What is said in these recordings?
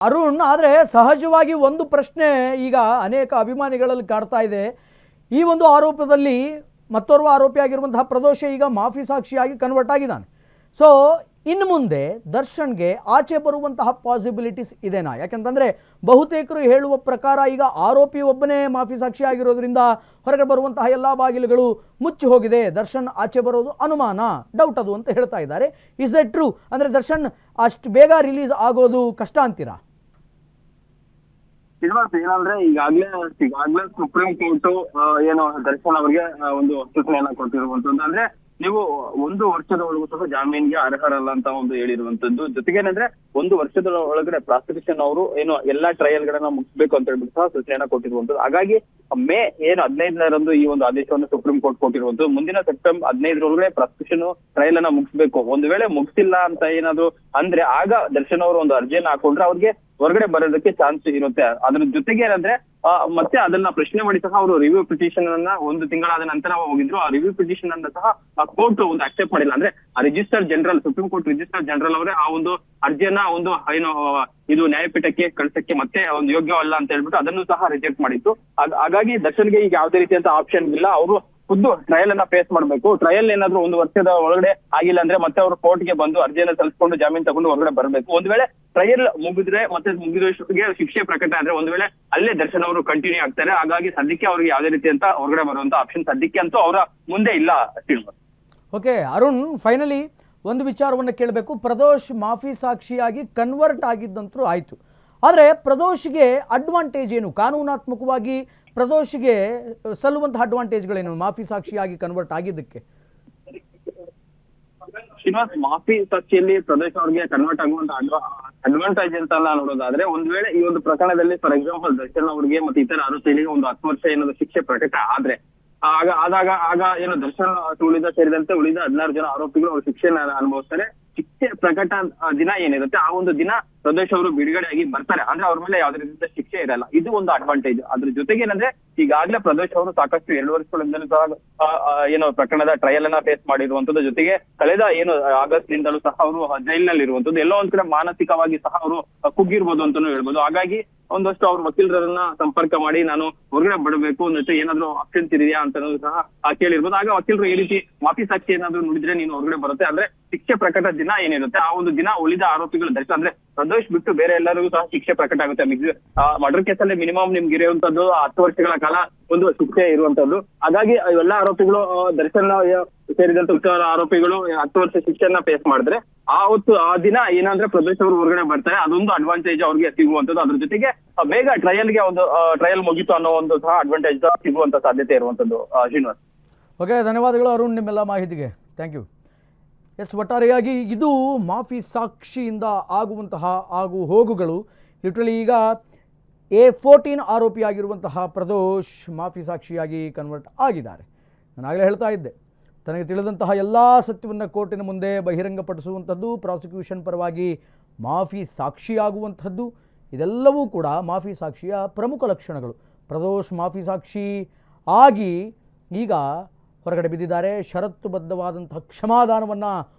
ಅರುಣ್, ಆದರೆ ಸಹಜವಾಗಿ ಒಂದು ಪ್ರಶ್ನೆ ಈಗ ಅನೇಕ ಅಭಿಮಾನಿಗಳಲ್ಲಿ ಕಾಡ್ತಾ ಇದೆ. ಈ ಒಂದು ಆರೋಪದಲ್ಲಿ ಮತ್ತೋರ್ವ ಆರೋಪಿಯಾಗಿರುವಂತಹ ಪ್ರದೋಷ ಈಗ ಮಾಫಿ ಸಾಕ್ಷಿಯಾಗಿ ಕನ್ವರ್ಟ್ ಆಗಿದ್ದಾನೆ. ಸೊ ಇನ್ನು ಮುಂದೆ ದರ್ಶನ್ಗೆ ಆಚೆ ಬರುವಂತಹ ಪಾಸಿಬಿಲಿಟೀಸ್ ಇದೆನಾ? ಯಾಕೆಂತಂದರೆ ಬಹುತೇಕರು ಹೇಳುವ ಪ್ರಕಾರ ಈಗ ಆರೋಪಿ ಒಬ್ಬನೇ ಮಾಫಿ ಸಾಕ್ಷಿ ಆಗಿರೋದ್ರಿಂದ ಹೊರಗೆ ಬರುವಂತಹ ಎಲ್ಲ ಬಾಗಿಲುಗಳು ಮುಚ್ಚಿ ಹೋಗಿದೆ, ದರ್ಶನ್ ಆಚೆ ಬರೋದು ಅನುಮಾನ, ಡೌಟ್ ಅದು ಅಂತ ಹೇಳ್ತಾ ಇದ್ದಾರೆ. Is it true? ಅಂದರೆ ದರ್ಶನ್ ಅಷ್ಟು ಬೇಗ ರಿಲೀಸ್ ಆಗೋದು ಕಷ್ಟ ಅಂತೀರಾ? ಏನಂದ್ರೆ ಈಗಾಗ್ಲೇ ಸುಪ್ರೀಂ ಕೋರ್ಟ್ ಏನು ದರ್ಶನ್ ಅವರಿಗೆ ಒಂದು ಸೂಚನೆಯನ್ನ ಕೊಟ್ಟಿರುವಂತದ್ದು, ಅಂದ್ರೆ ನೀವು 1 ವರ್ಷದ ಒಳಗೂ ಸಹ ಜಾಮೀನ್ಗೆ ಅರ್ಹರಲ್ಲ ಅಂತ ಒಂದು ಹೇಳಿರುವಂತದ್ದು. ಜೊತೆಗೇನಂದ್ರೆ 1 ವರ್ಷದ ಒಳಗಡೆ ಪ್ರಾಸಿಕ್ಯೂಷನ್ ಅವರು ಏನು ಎಲ್ಲಾ ಟ್ರಯಲ್ ಗಳನ್ನ ಮುಗಿಸ್ಬೇಕು ಅಂತ ಹೇಳ್ಬಿಟ್ಟು ಸಹ ಸೂಚನೆಯನ್ನ ಕೊಟ್ಟಿರುವಂತದ್ದು. ಹಾಗಾಗಿ ಮೇ 15ರಂದು ಈ ಒಂದು ಆದೇಶವನ್ನು ಸುಪ್ರೀಂ ಕೋರ್ಟ್ ಕೊಟ್ಟಿರುವಂತದ್ದು. ಮುಂದಿನ ಸೆಪ್ಟೆಂಬರ್ 15ರೊಳಗಡೆ ಪ್ರಾಸಿಕ್ಯೂಷನ್ ಟ್ರಯಲ್ ಅನ್ನ ಮುಗಿಸ್ಬೇಕು. ಒಂದು ವೇಳೆ ಮುಗಿಸಿಲ್ಲ ಅಂತ ಏನಾದ್ರು ಅಂದ್ರೆ ಆಗ ದರ್ಶನ್ ಅವರು ಒಂದು ಅರ್ಜಿಯನ್ನ ಹಾಕೊಂಡ್ರೆ ಅವ್ರಿಗೆ ಹೊರಗಡೆ ಬರೋದಕ್ಕೆ ಚಾನ್ಸ್ ಇರುತ್ತೆ. ಅದ್ರ ಜೊತೆಗೆ ಏನಂದ್ರೆ ಮತ್ತೆ ಅದನ್ನ ಪ್ರಶ್ನೆ ಮಾಡಿ ಸಹ ಅವರು ರಿವ್ಯೂ ಪಿಟಿಷನ್ ಅನ್ನ 1 ತಿಂಗಳಾದ ನಂತರ ಹೋಗಿದ್ರು. ಆ ರಿವ್ಯೂ ಪಿಟಿಷನ್ ಅನ್ನ ಸಹ ಕೋರ್ಟ್ ಒಂದು ಅಕ್ಸೆಪ್ಟ್ ಮಾಡಿಲ್ಲ. ಅಂದ್ರೆ register general, supreme court register general ಅವರೇ ಆ ಒಂದು ಅರ್ಜಿಯನ್ನ ಒಂದು ಏನು ಇದು ನ್ಯಾಯಪೀಠಕ್ಕೆ ಕಳ್ಸಕ್ಕೆ ಮತ್ತೆ ಒಂದು ಯೋಗ್ಯವಲ್ಲ ಅಂತ ಹೇಳ್ಬಿಟ್ಟು ಅದನ್ನು ಸಹ ರಿಜೆಕ್ಟ್ ಮಾಡಿತ್ತು. ಹಾಗಾಗಿ ದರ್ಶನ್ಗೆ ಈಗ ಯಾವುದೇ ರೀತಿಯಂತ ಆಪ್ಷನ್ ಇಲ್ಲ. ಅವರು ಖುದ್ದು ಟ್ರಯಲ್ ಅನ್ನ ಫೇಸ್ ಮಾಡ್ಬೇಕು. ಟ್ರಯಲ್ ಏನಾದ್ರು 1 ವರ್ಷದ ಒಳಗಡೆ ಆಗಿಲ್ಲ ಅಂದ್ರೆ ಮತ್ತೆ ಅವರು ಕೋರ್ಟ್ಗೆ ಬಂದು ಅರ್ಜಿಯನ್ನ ಸಲ್ಲಿಸ್ಕೊಂಡು ಜಾಮೀನು ತಗೊಂಡು ಹೊರಗಡೆ ಬರಬೇಕು. ಒಂದ್ ವೇಳೆ ಟ್ರಯಲ್ ಮುಗಿದ್ರೆ ಮತ್ತೆ ಮುಗಿದಷ್ಟೊತ್ತಿಗೆ ಶಿಕ್ಷೆ ಪ್ರಕಟ ಆದ್ರೆ ಒಂದ್ ವೇಳೆ ಅಲ್ಲೇ ದರ್ಶನ್ ಅವರು ಕಂಟಿನ್ಯೂ ಆಗ್ತಾರೆ. ಹಾಗಾಗಿ ಸದ್ಯಕ್ಕೆ ಅವ್ರಿಗೆ ಯಾವುದೇ ರೀತಿ ಅಂತ ಹೊರಗಡೆ ಬರುವಂತ ಆಪ್ಷನ್ ಸದ್ಯಕ್ಕೆ ಅಂತೂ ಅವರ ಮುಂದೆ ಇಲ್ಲ. ಓಕೆ ಅರುಣ್, ಫೈನಲಿ ಒಂದು ವಿಚಾರವನ್ನು ಕೇಳಬೇಕು. ಪ್ರದೋಷ್ ಮಾಫಿ ಸಾಕ್ಷಿಯಾಗಿ ಕನ್ವರ್ಟ್ ಆಗಿದ್ದಂತೂ ಆಯಿತು, ಆದರೆ ಪ್ರದೋಷ್ಗೆ ಅಡ್ವಾಂಟೇಜ್ ಏನು? ಕಾನೂನಾತ್ಮಕವಾಗಿ ಪ್ರದೋಷ್ಗೆ ಸಲ್ಲುವಂತಹ ಅಡ್ವಾಂಟೇಜ್ಗಳೇನು ಮಾಫಿ ಸಾಕ್ಷಿಯಾಗಿ ಕನ್ವರ್ಟ್ ಆಗಿದ್ದಕ್ಕೆ? ಶ್ರೀನಿವಾಸ್, ಮಾಫಿ ಸಾಕ್ಷಿಯಲ್ಲಿ ಪ್ರದೋಷ್ ಅವ್ರಿಗೆ ಕನ್ವರ್ಟ್ ಆಗುವಂತ ಅಡ್ವಾಂಟೇಜ್ ಅಂತ ನೋಡೋದಾದ್ರೆ, ಒಂದ್ ವೇಳೆ ಈ ಒಂದು ಪ್ರಕರಣದಲ್ಲಿ ಫಾರ್ ಎಕ್ಸಾಂಪಲ್ ದರ್ಶನ್ ಅವ್ರಿಗೆ ಮತ್ತೆ ಇತರ ಆರೋಪಿಗಳಿಗೆ 10 ವರ್ಷ ಏನಾದ್ರು ಶಿಕ್ಷೆ ಪ್ರಕಟ ಆದ್ರೆ ಆಗ ಏನು ದರ್ಶನ್ ಉಳಿದ ಸೇರಿದಂತೆ ಉಳಿದ 16 ಜನ ಆರೋಪಿಗಳು ಅವ್ರ ಶಿಕ್ಷೆನ ಅನುಭವಿಸ್ತಾರೆ. ಶಿಕ್ಷೆ ಪ್ರಕಟ ದಿನ ಏನಿರುತ್ತೆ ಆ ಒಂದು ದಿನ ಪ್ರದೋಷ್ ಅವರು ಬಿಡುಗಡೆಯಾಗಿ ಬರ್ತಾರೆ. ಅಂದ್ರೆ ಅವ್ರ ಮೇಲೆ ಯಾವ್ದೇ ರೀತಿಯ ಶಿಕ್ಷೆ ಇರಲ್ಲ. ಇದು ಒಂದು ಅಡ್ವಾಂಟೇಜ್. ಅದ್ರ ಜೊತೆಗೆ ಏನಂದ್ರೆ ಈಗಾಗಲೇ ಪ್ರದೋಷ್ ಅವರು ಸಾಕಷ್ಟು 2 ವರ್ಷಗಳಿಂದಲೂ ಸಹ ಏನು ಪ್ರಕರಣದ ಟ್ರಯಲ್ ಅನ್ನ ಫೇಸ್ ಮಾಡಿರುವಂತದ್ದು. ಜೊತೆಗೆ ಕಳೆದ ಏನು ಆಗಸ್ಟ್ ನಿಂದಲೂ ಸಹ ಅವರು ಜೈಲಿನಲ್ಲಿ ಇರುವಂತದ್ದು. ಎಲ್ಲೋ ಒಂದ್ ಕಡೆ ಮಾನಸಿಕವಾಗಿ ಸಹ ಅವರು ಕುಗ್ಗಿರ್ಬೋದು ಅಂತಾನು ಹೇಳ್ಬೋದು. ಹಾಗಾಗಿ ಒಂದಷ್ಟು ಅವ್ರ ವಕೀಲರನ್ನ ಸಂಪರ್ಕ ಮಾಡಿ ನಾನು ಹೊರಗಡೆ ಬಿಡಬೇಕು ಮತ್ತೆ ಏನಾದ್ರು ಆಪ್ಷನ್ಸ್ ಇದೆಯಾ ಅಂತ ಸಹ ಕೇಳಿರ್ಬೋದು. ಆಗ ವಕೀಲರು ಈ ರೀತಿ ಮಾಫಿ ಸಾಕ್ಷಿ ಏನಾದ್ರು ನುಡಿದ್ರೆ ನೀನು ಹೊರಗಡೆ ಬರುತ್ತೆ. ಅಂದ್ರೆ ಶಿಕ್ಷೆ ಪ್ರಕಟ ದಿನ ಏನಿರುತ್ತೆ ಆ ಒಂದು ದಿನ ಉಳಿದ ಆರೋಪಿಗಳು ದರ್ಶನ ಅಂದ್ರೆ ಪ್ರದೋಷ್ ಬಿಟ್ಟು ಬೇರೆ ಎಲ್ಲರಿಗೂ ಸಹ ಶಿಕ್ಷೆ ಪ್ರಕಟ ಆಗುತ್ತೆ. ಮರ್ಡರ್ ಕೇಸಲ್ಲಿ ಮಿನಿಮಮ್ ನಿಮ್ಗೆ ಇರುವಂತದ್ದು 10 ವರ್ಷಗಳ ಕಾಲ ಒಂದು ಶಿಕ್ಷೆ ಇರುವಂತದ್ದು. ಹಾಗಾಗಿ ಎಲ್ಲ ಆರೋಪಿಗಳು ದರ್ಶನ್ ಸೇರಿದಂತೆ ಉತ್ತರ ಆರೋಪಿಗಳು 10 ವರ್ಷ ಶಿಕ್ಷೆಯನ್ನ ಫೇಸ್ ಮಾಡಿದ್ರೆ ಆ ದಿನ ಏನಂದ್ರೆ ಪ್ರದೋಷ್ ಅವರು ಹೊರಗಡೆ ಬರ್ತಾರೆ. ಅದೊಂದು ಅಡ್ವಾಂಟೇಜ್ ಅವ್ರಿಗೆ ಸಿಗುವಂತದ್ದು. ಅದ್ರ ಜೊತೆಗೆ ಬೇಗ ಟ್ರಯಲ್ಗೆ ಒಂದು ಟ್ರಯಲ್ ಮುಗಿತು ಅನ್ನೋ ಒಂದು ಸಹ ಅಡ್ವಾಂಟೇಜ್ ಸಿಗುವಂತ ಸಾಧ್ಯತೆ ಇರುವಂತದ್ದು. ಶ್ರೀನಿವಾಸ್, ಓಕೆ, ಧನ್ಯವಾದಗಳು ಅರುಣ್ ನಿಮ್ಮೆಲ್ಲ ಮಾಹಿತಿಗೆ. Thank you. ಎಸ್, ಒಟ್ಟಾರೆಯಾಗಿ ಇದು ಮಾಫಿ ಸಾಕ್ಷಿಯಿಂದ ಆಗುವಂತಹ ಆಗು ಹೋಗುಗಳು. ಲಿಟ್ರಲಿ ಈಗ A14 ಆರೋಪಿಯಾಗಿರುವಂತಹ ಪ್ರದೋಷ್ ಮಾಫಿ ಸಾಕ್ಷಿಯಾಗಿ ಕನ್ವರ್ಟ್ ಆಗಿದ್ದಾರೆ. ನಾನು ಆಗಲೇ ಹೇಳ್ತಾ ಇದ್ದೆ, ತನಗೆ ತಿಳಿದಂತಹ ಎಲ್ಲ ಸತ್ಯವನ್ನು ಕೋರ್ಟಿನ ಮುಂದೆ ಬಹಿರಂಗಪಡಿಸುವಂಥದ್ದು, ಪ್ರಾಸಿಕ್ಯೂಷನ್ ಪರವಾಗಿ ಮಾಫಿ ಸಾಕ್ಷಿಯಾಗುವಂಥದ್ದು, ಇದೆಲ್ಲವೂ ಕೂಡ ಮಾಫಿ ಸಾಕ್ಷಿಯ ಪ್ರಮುಖ ಲಕ್ಷಣಗಳು. ಪ್ರದೋಷ್ ಮಾಫಿ ಸಾಕ್ಷಿ ಆಗಿ ಈಗ ಹೊರಗಡೆ ಬಿದ್ದಿದ್ದಾರೆ. ಷರತ್ತುಬದ್ಧವಾದಂತಹ ಕ್ಷಮಾದಾನವನ್ನು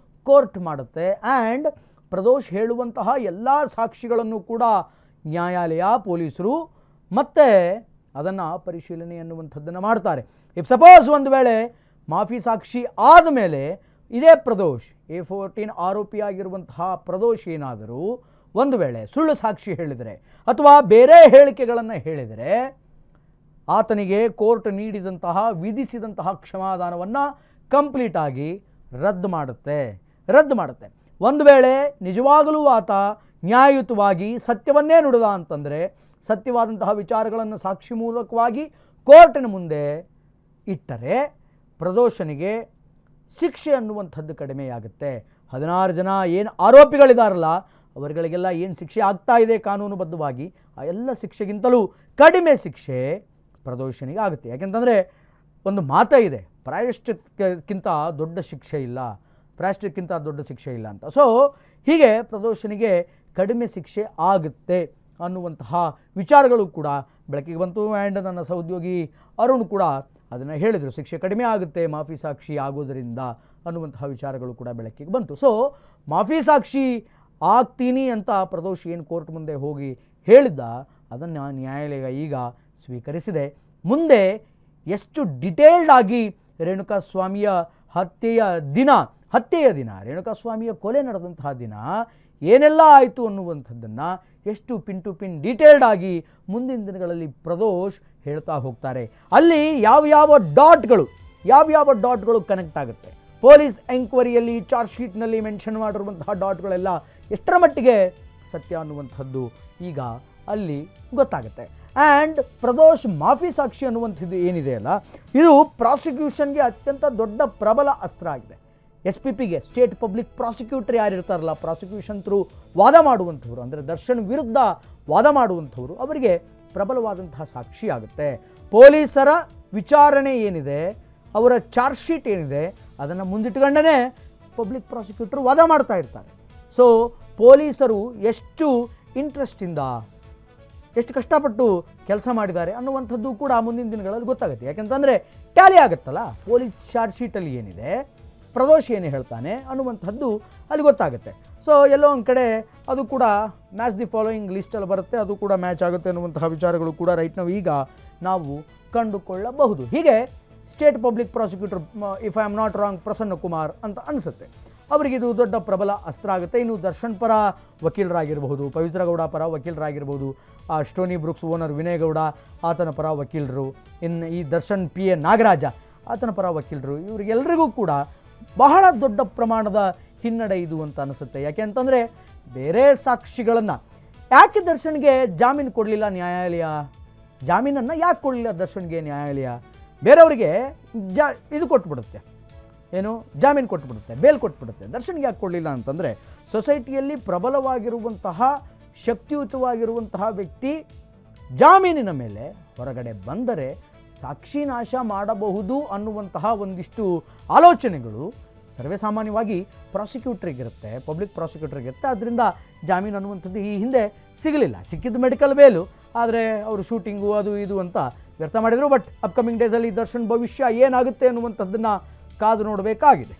ಕೋರ್ಟ್ ಮಾಡುತ್ತೆ. ಆ್ಯಂಡ್ ಪ್ರದೋಷ್ ಹೇಳುವಂತಹ ಎಲ್ಲ ಸಾಕ್ಷಿಗಳನ್ನು ಕೂಡ ನ್ಯಾಯಾಲಯ, ಪೊಲೀಸರು ಮತ್ತೆ ಅದನ್ನು ಪರಿಶೀಲನೆ ಅನ್ನುವಂಥದ್ದನ್ನು ಮಾಡ್ತಾರೆ. ಇಫ್ ಸಪೋಸ್ ಒಂದು ವೇಳೆ ಮಾಫಿ ಸಾಕ್ಷಿ ಆದಮೇಲೆ ಇದೇ ಪ್ರದೋಷ್ A14 ಆರೋಪಿಯಾಗಿರುವಂತಹ ಪ್ರದೋಷ್ ಏನಾದರೂ ಒಂದು ವೇಳೆ ಸುಳ್ಳು ಸಾಕ್ಷಿ ಹೇಳಿದರೆ ಅಥವಾ ಬೇರೆ ಹೇಳಿಕೆಗಳನ್ನು ಹೇಳಿದರೆ ಆತನಿಗೆ ಕೋರ್ಟ್ ನೀಡಿದಂತಹ ವಿಧಿಸಿದಂತಹ ಕ್ಷಮಾದಾನವನ್ನು ಕಂಪ್ಲೀಟಾಗಿ ರದ್ದು ಮಾಡುತ್ತೆ. ಒಂದು ವೇಳೆ ನಿಜವಾಗಲೂ ಆತ ನ್ಯಾಯಯುತವಾಗಿ ಸತ್ಯವನ್ನೇ ನುಡಿದ ಅಂತಂದರೆ ಸತ್ಯವಾದಂತಹ ವಿಚಾರಗಳನ್ನು ಸಾಕ್ಷಿ ಮೂಲಕವಾಗಿ ಕೋರ್ಟಿನ ಮುಂದೆ ಇಟ್ಟರೆ ಪ್ರದೋಷನಿಗೆ ಶಿಕ್ಷೆ ಅನ್ನುವಂಥದ್ದು ಕಡಿಮೆಯಾಗುತ್ತೆ. 16 ಜನ ಏನು ಆರೋಪಿಗಳಿದಾರಲ್ಲ ಅವರುಗಳಿಗೆಲ್ಲ ಏನು ಶಿಕ್ಷೆ ಆಗ್ತಾ ಇದೆ ಕಾನೂನುಬದ್ಧವಾಗಿ ಆ ಎಲ್ಲ ಶಿಕ್ಷೆಗಿಂತಲೂ ಕಡಿಮೆ ಶಿಕ್ಷೆ ಪ್ರದೋಷನಿಗೆ ಆಗುತ್ತೆ. ಯಾಕೆಂತಂದರೆ ಒಂದು ಮಾತೇ ಇದೆ, ಪ್ರಾಯಶ್ಚಿತ್ತಕ್ಕಿಂತ ದೊಡ್ಡ ಶಿಕ್ಷೆ ಇಲ್ಲ ಅಂತ. ಸೊ ಹೀಗೆ ಪ್ರದೋಷನಿಗೆ ಕಡಿಮೆ ಶಿಕ್ಷೆ ಆಗುತ್ತೆ ಅನ್ನುವಂತಹ ವಿಚಾರಗಳು ಕೂಡ ಬೆಳಕಿಗೆ ಬಂತು. ಆ್ಯಂಡ್ ನನ್ನ ಸಹೋದ್ಯೋಗಿ ಅರುಣ್ ಕೂಡ ಅದನ್ನು ಹೇಳಿದರು, ಶಿಕ್ಷೆ ಕಡಿಮೆ ಆಗುತ್ತೆ ಮಾಫಿ ಸಾಕ್ಷಿ ಆಗೋದರಿಂದ ಅನ್ನುವಂತಹ ವಿಚಾರಗಳು ಕೂಡ ಬೆಳಕಿಗೆ ಬಂತು. ಸೊ ಮಾಫಿ ಸಾಕ್ಷಿ ಆಗ್ತೀನಿ ಅಂತ ಪ್ರದೋಷ್ ಏನು ಕೋರ್ಟ್ ಮುಂದೆ ಹೋಗಿ ಹೇಳಿದ್ದ ಅದನ್ನು ನ್ಯಾಯಾಲಯ ಈಗ ಸ್ವೀಕರಿಸಿದೆ. ಮುಂದೆ ಎಷ್ಟು ಡಿಟೇಲ್ಡ್ ಆಗಿ ರೇಣುಕಾಸ್ವಾಮಿಯ ಹತ್ಯೆಯ ದಿನ ರೇಣುಕಾಸ್ವಾಮಿಯ ಕೊಲೆ ನಡೆದಂತಹ ದಿನ ಏನೆಲ್ಲ ಆಯಿತು ಅನ್ನುವಂಥದ್ದನ್ನು ಎಷ್ಟು ಪಿನ್ ಟು ಪಿನ್ ಡೀಟೇಲ್ಡ್ ಆಗಿ ಮುಂದಿನ ದಿನಗಳಲ್ಲಿ ಪ್ರದೋಷ್ ಹೇಳ್ತಾ ಹೋಗ್ತಾರೆ. ಅಲ್ಲಿ ಯಾವ್ಯಾವ ಡಾಟ್ಗಳು ಕನೆಕ್ಟ್ ಆಗುತ್ತೆ, ಪೊಲೀಸ್ ಎಂಕ್ವೈರಿಯಲ್ಲಿ ಚಾರ್ಜ್ ಶೀಟ್ನಲ್ಲಿ ಮೆನ್ಷನ್ ಮಾಡಿರುವಂತಹ ಡಾಟ್ಗಳೆಲ್ಲ ಎಷ್ಟರ ಮಟ್ಟಿಗೆ ಸತ್ಯ ಅನ್ನುವಂಥದ್ದು ಈಗ ಅಲ್ಲಿ ಗೊತ್ತಾಗುತ್ತೆ. ಆ್ಯಂಡ್ ಪ್ರದೋಷ್ ಮಾಫಿ ಸಾಕ್ಷಿ ಅನ್ನುವಂಥದ್ದು ಏನಿದೆ ಅಲ್ಲ, ಇದು ಪ್ರಾಸಿಕ್ಯೂಷನ್ಗೆ ಅತ್ಯಂತ ದೊಡ್ಡ ಪ್ರಬಲ ಅಸ್ತ್ರ ಆಗಿದೆ. SPPಗೆ ಸ್ಟೇಟ್ ಪಬ್ಲಿಕ್ ಪ್ರಾಸಿಕ್ಯೂಟರ್ ಯಾರಿರ್ತಾರಲ್ಲ, ಪ್ರಾಸಿಕ್ಯೂಷನ್ ಥ್ರೂ ವಾದ ಮಾಡುವಂಥವ್ರು, ಅಂದರೆ ದರ್ಶನ್ ವಿರುದ್ಧ ವಾದ ಮಾಡುವಂಥವ್ರು, ಅವರಿಗೆ ಪ್ರಬಲವಾದಂತಹ ಸಾಕ್ಷಿ ಆಗುತ್ತೆ. ಪೊಲೀಸರ ವಿಚಾರಣೆ ಏನಿದೆ, ಅವರ ಚಾರ್ಜ್ ಶೀಟ್ ಏನಿದೆ, ಅದನ್ನು ಮುಂದಿಟ್ಟುಕೊಂಡೇ ಪಬ್ಲಿಕ್ ಪ್ರಾಸಿಕ್ಯೂಟರ್ ವಾದ ಮಾಡ್ತಾ ಇರ್ತಾರೆ. ಸೊ ಪೊಲೀಸರು ಎಷ್ಟು ಇಂಟ್ರೆಸ್ಟಿಂದ ಎಷ್ಟು ಕಷ್ಟಪಟ್ಟು ಕೆಲಸ ಮಾಡಿದ್ದಾರೆ ಅನ್ನುವಂಥದ್ದು ಕೂಡ ಮುಂದಿನ ದಿನಗಳಲ್ಲಿ ಗೊತ್ತಾಗುತ್ತೆ. ಯಾಕೆಂತಂದರೆ ಟ್ಯಾಲಿ ಆಗುತ್ತಲ್ಲ, ಪೊಲೀಸ್ ಚಾರ್ಜ್ ಶೀಟಲ್ಲಿ ಏನಿದೆ, ಪ್ರದೋಷ್ ಏನು ಹೇಳ್ತಾನೆ ಅನ್ನುವಂಥದ್ದು ಅಲ್ಲಿ ಗೊತ್ತಾಗುತ್ತೆ. ಸೊ ಎಲ್ಲೋ ಒಂದು ಕಡೆ ಅದು ಕೂಡ ಮ್ಯಾಚ್ ದಿ ಫಾಲೋಯಿಂಗ್ ಲಿಸ್ಟಲ್ಲಿ ಬರುತ್ತೆ, ಅದು ಕೂಡ ಮ್ಯಾಚ್ ಆಗುತ್ತೆ ಅನ್ನುವಂತಹ ವಿಚಾರಗಳು ಕೂಡ ರೈಟ್ ನಾವು ಈಗ ನಾವು ಕಂಡುಕೊಳ್ಳಬಹುದು. ಹೀಗೆ state public prosecutor, if I am not wrong, Prasanna Kumar ಅಂತ ಅನಿಸುತ್ತೆ, ಅವರಿಗೆ ಇದು ದೊಡ್ಡ ಪ್ರಬಲ ಅಸ್ತ್ರ ಆಗುತ್ತೆ. ಇನ್ನು ದರ್ಶನ್ ಪರ ವಕೀಲರಾಗಿರ್ಬಹುದು, ಪವಿತ್ರ ಗೌಡ ಪರ ವಕೀಲರಾಗಿರ್ಬೋದು, Stoney Brooks owner Vinay Gowda ಆತನ ಪರ ವಕೀಲರು, ಇನ್ನು ಈ ದರ್ಶನ್ PA ನಾಗರಾಜ ಆತನ ಪರ ವಕೀಲರು, ಇವರಿಗೆಲ್ಲರಿಗೂ ಕೂಡ ಬಹಳ ದೊಡ್ಡ ಪ್ರಮಾಣದ ಹಿನ್ನಡೆ ಇದು ಅಂತ ಅನಿಸುತ್ತೆ. ಯಾಕೆ ಅಂತಂದರೆ ಬೇರೆ ಸಾಕ್ಷಿಗಳನ್ನು ಯಾಕೆ ದರ್ಶನ್ಗೆ ಜಾಮೀನು ಕೊಡಲಿಲ್ಲ ನ್ಯಾಯಾಲಯ, ಜಾಮೀನನ್ನು ಯಾಕೆ ಕೊಡಲಿಲ್ಲ ದರ್ಶನ್ಗೆ ನ್ಯಾಯಾಲಯ, ಬೇರೆಯವರಿಗೆ ಇದು ಕೊಟ್ಬಿಡುತ್ತೆ, ಏನು ಜಾಮೀನು ಕೊಟ್ಬಿಡುತ್ತೆ, ಬೇಲ್ ಕೊಟ್ಬಿಡುತ್ತೆ, ದರ್ಶನ್ಗೆ ಯಾಕೆ ಕೊಡಲಿಲ್ಲ ಅಂತಂದರೆ ಸೊಸೈಟಿಯಲ್ಲಿ ಪ್ರಬಲವಾಗಿರುವಂತಹ ಶಕ್ತಿಯುತವಾಗಿರುವಂತಹ ವ್ಯಕ್ತಿ ಜಾಮೀನಿನ ಮೇಲೆ ಹೊರಗಡೆ ಬಂದರೆ ಸಾಕ್ಷಿ ನಾಶ ಮಾಡಬಹುದು ಅನ್ನುವಂತಹ ಒಂದಿಷ್ಟು ಆಲೋಚನೆಗಳು ಸರ್ವೇ ಸಾಮಾನ್ಯವಾಗಿ ಪ್ರಾಸಿಕ್ಯೂಟ್ರಿಗಿರುತ್ತೆ, ಪಬ್ಲಿಕ್ ಪ್ರಾಸಿಕ್ಯೂಟ್ರಿಗಿರುತ್ತೆ. ಅದರಿಂದ ಜಾಮೀನು ಅನ್ನುವಂಥದ್ದು ಈ ಹಿಂದೆ ಸಿಗಲಿಲ್ಲ, ಸಿಕ್ಕಿದ್ದು ಮೆಡಿಕಲ್ ಬೇಲು, ಆದರೆ ಅವರು ಶೂಟಿಂಗು ಅದು ಇದು ಅಂತ ವ್ಯರ್ಥ ಮಾಡಿದರು. ಬಟ್ ಅಪ್ಕಮಿಂಗ್ ಡೇಸಲ್ಲಿ ದರ್ಶನ್ ಭವಿಷ್ಯ ಏನಾಗುತ್ತೆ ಅನ್ನುವಂಥದ್ದನ್ನು ಕಾದು ನೋಡಬೇಕಾಗಿದೆ.